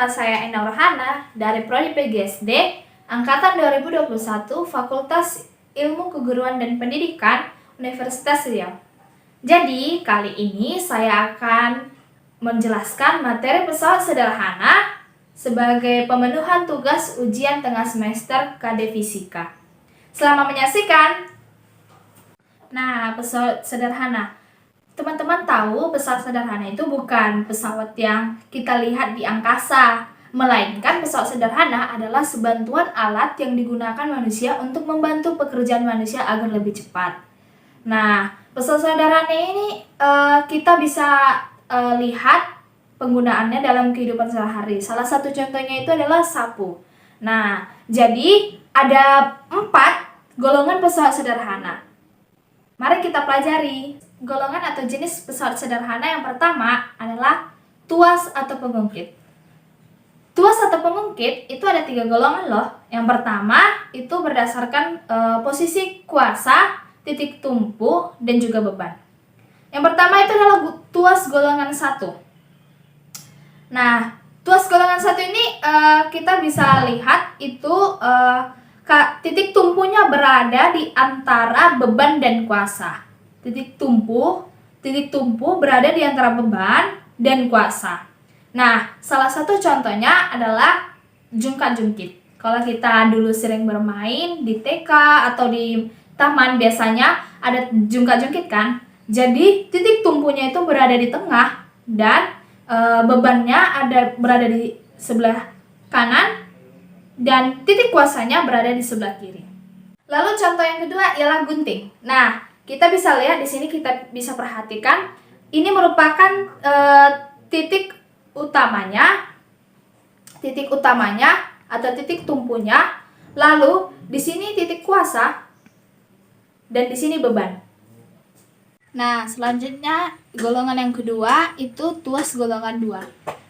nama saya Ena Rohana dari Prodi PGSD Angkatan 2021 Fakultas Ilmu Keguruan dan Pendidikan Universitas Riau. Jadi, kali ini saya akan menjelaskan materi pesawat sederhana sebagai pemenuhan tugas ujian tengah semester KD Fisika. Selamat menyaksikan. Nah, pesawat sederhana. Teman-teman tahu pesawat sederhana itu bukan pesawat yang kita lihat di angkasa, melainkan pesawat sederhana adalah sebantuan alat yang digunakan manusia untuk membantu pekerjaan manusia agar lebih cepat. Nah, pesawat sederhana ini kita bisa lihat penggunaannya dalam kehidupan sehari-hari. Salah satu contohnya itu adalah sapu. Nah, jadi ada 4 golongan pesawat sederhana. Mari kita pelajari. Golongan atau jenis pesawat sederhana yang pertama adalah tuas atau pengungkit. Tuas atau pengungkit itu ada 3 golongan loh. Yang pertama itu berdasarkan posisi kuasa, titik tumpu, dan juga beban. Yang pertama itu adalah tuas golongan 1. Nah, tuas golongan 1 ini kita bisa lihat itu titik tumpunya berada di antara beban dan kuasa. Titik tumpu berada di antara beban dan kuasa. Nah, salah satu contohnya adalah jungkat-jungkit. Kalau kita dulu sering bermain di TK atau di taman, biasanya ada jungkat-jungkit kan. Jadi, titik tumpunya itu berada di tengah dan bebannya berada di sebelah kanan dan titik kuasanya berada di sebelah kiri. Lalu contoh yang kedua ialah gunting. Nah, kita bisa lihat di sini, kita bisa perhatikan ini merupakan titik utamanya atau titik tumpunya. Lalu di sini titik kuasa dan di sini beban. Nah, selanjutnya golongan yang kedua itu tuas golongan 2.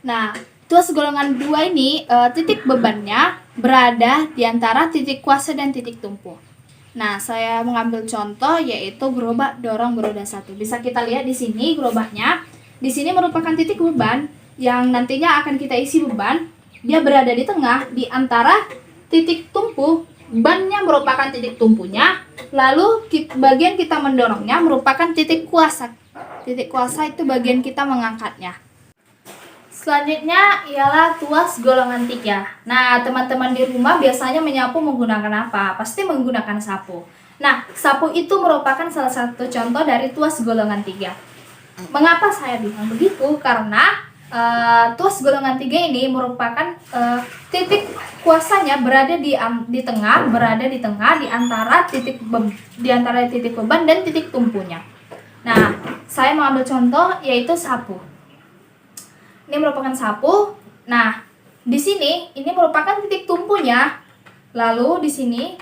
Nah, tuas golongan 2 ini titik bebannya berada di antara titik kuasa dan titik tumpu. Nah, saya mengambil contoh yaitu gerobak dorong beroda 1. Bisa kita lihat di sini gerobaknya. Di sini merupakan titik beban yang nantinya akan kita isi beban. Dia berada di tengah di antara titik tumpu. Bannya merupakan titik tumpunya. Lalu bagian kita mendorongnya merupakan titik kuasa. Titik kuasa itu bagian kita mengangkatnya. Selanjutnya ialah tuas golongan 3. Nah, teman-teman di rumah biasanya menyapu menggunakan apa? Pasti menggunakan sapu. Nah, sapu itu merupakan salah satu contoh dari tuas golongan 3. Mengapa saya bilang begitu? Karena tuas golongan 3 ini merupakan titik kuasanya berada di tengah di antara titik beban dan titik tumpunya. Nah, saya mengambil contoh yaitu sapu. Ini merupakan sapu. Nah, di sini ini merupakan titik tumpunya. Lalu di sini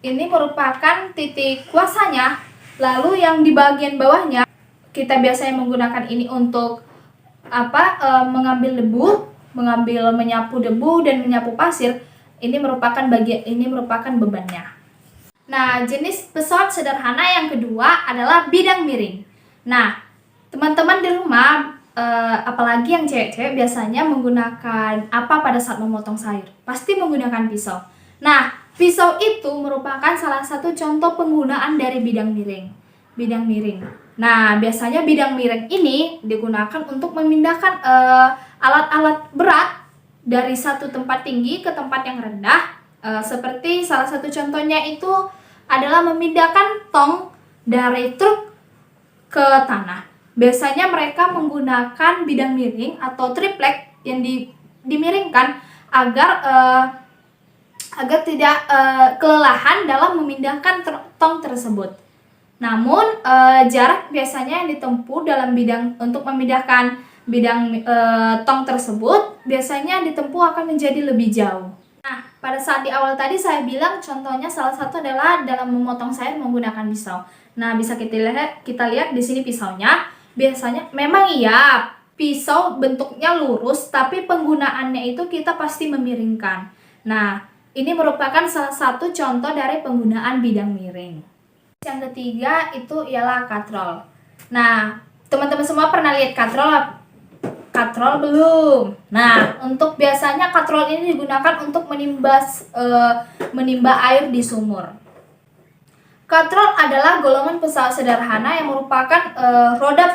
ini merupakan titik kuasanya. Lalu yang di bagian bawahnya kita biasanya menggunakan ini untuk mengambil debu, menyapu debu dan menyapu pasir. Ini merupakan bebannya. Nah, jenis pesawat sederhana yang kedua adalah bidang miring. Nah, teman-teman di rumah apalagi yang cewek-cewek biasanya menggunakan apa pada saat memotong sayur? Pasti menggunakan pisau. Nah, pisau itu merupakan salah satu contoh penggunaan dari bidang miring. Nah, biasanya bidang miring ini digunakan untuk memindahkan alat-alat berat dari satu tempat tinggi ke tempat yang rendah. Seperti salah satu contohnya itu adalah memindahkan tong dari truk ke tanah. Biasanya mereka menggunakan bidang miring atau triplek yang dimiringkan agar tidak kelelahan dalam memindahkan tong tersebut. Namun jarak biasanya yang ditempuh untuk memindahkan tong tersebut biasanya ditempuh akan menjadi lebih jauh. Nah, pada saat di awal tadi saya bilang contohnya salah satu adalah dalam memotong sayur menggunakan pisau. Nah, bisa kita lihat di sini pisaunya. Biasanya memang iya pisau bentuknya lurus, tapi penggunaannya itu kita pasti memiringkan. Nah, ini merupakan salah satu contoh dari penggunaan bidang miring. Yang ketiga itu ialah katrol. Nah, teman-teman semua pernah lihat katrol Katrol belum. Nah, untuk biasanya katrol ini digunakan untuk menimba air di sumur. Katrol adalah golongan pesawat sederhana yang merupakan roda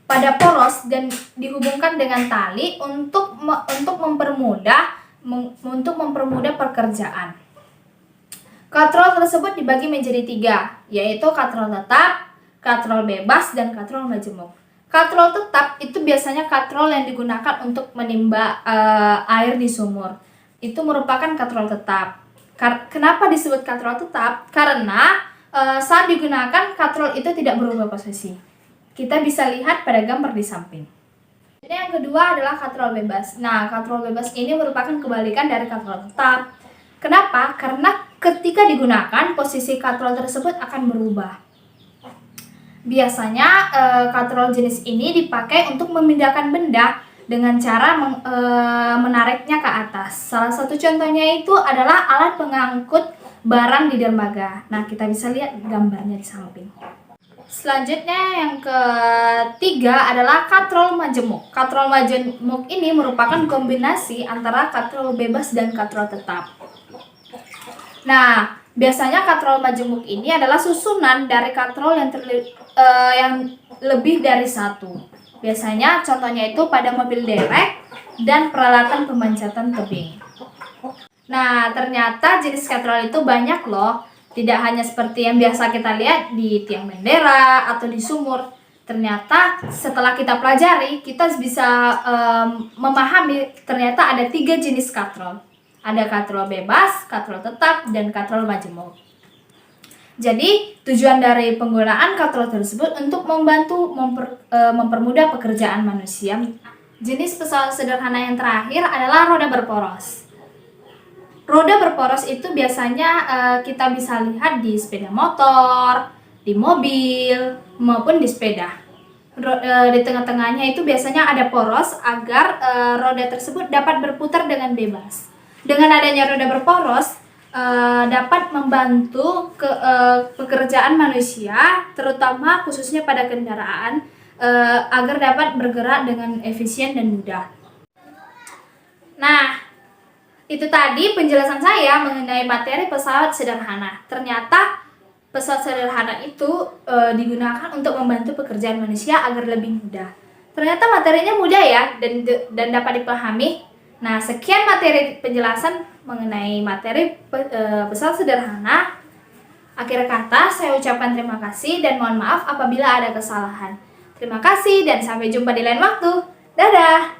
pada poros dan dihubungkan dengan tali untuk mempermudah pekerjaan. Katrol tersebut dibagi menjadi 3, yaitu katrol tetap, katrol bebas, dan katrol majemuk. Katrol tetap itu biasanya katrol yang digunakan untuk menimba air di sumur. Itu merupakan katrol tetap. Kenapa disebut katrol tetap? Karena saat digunakan katrol itu tidak berubah posisi. Kita bisa lihat pada gambar di samping. Jadi yang kedua adalah katrol bebas. Nah, katrol bebas ini merupakan kebalikan dari katrol tetap. Kenapa? Karena ketika digunakan posisi katrol tersebut akan berubah. Biasanya katrol jenis ini dipakai untuk memindahkan benda dengan cara menariknya ke atas. Salah satu contohnya itu adalah alat pengangkut barang di dermaga. Nah, kita bisa lihat gambarnya di samping. Selanjutnya yang ketiga adalah katrol majemuk. Katrol majemuk ini merupakan kombinasi antara katrol bebas dan katrol tetap. Nah, biasanya katrol majemuk ini adalah susunan dari katrol yang lebih dari satu. Biasanya contohnya itu pada mobil derek dan peralatan pemanjatan tebing. Nah, ternyata jenis katrol itu banyak loh. Tidak hanya seperti yang biasa kita lihat di tiang bendera atau di sumur. Ternyata setelah kita pelajari, kita bisa memahami ternyata ada 3 jenis katrol. Ada katrol bebas, katrol tetap, dan katrol majemuk. Jadi, tujuan dari penggunaan katrol tersebut untuk membantu mempermudah pekerjaan manusia. Jenis pesawat sederhana yang terakhir adalah roda berporos. Roda berporos itu biasanya kita bisa lihat di sepeda motor, di mobil, maupun di sepeda. Di tengah-tengahnya itu biasanya ada poros agar roda tersebut dapat berputar dengan bebas. Dengan adanya roda berporos, dapat membantu pekerjaan manusia, terutama khususnya pada kendaraan, agar dapat bergerak dengan efisien dan mudah. Nah, itu tadi penjelasan saya mengenai materi pesawat sederhana. Ternyata pesawat sederhana itu digunakan untuk membantu pekerjaan manusia agar lebih mudah. Ternyata materinya mudah ya dan dapat dipahami. Nah, sekian materi penjelasan mengenai materi pesawat sederhana. Akhir kata, saya ucapkan terima kasih dan mohon maaf apabila ada kesalahan. Terima kasih dan sampai jumpa di lain waktu. Dadah!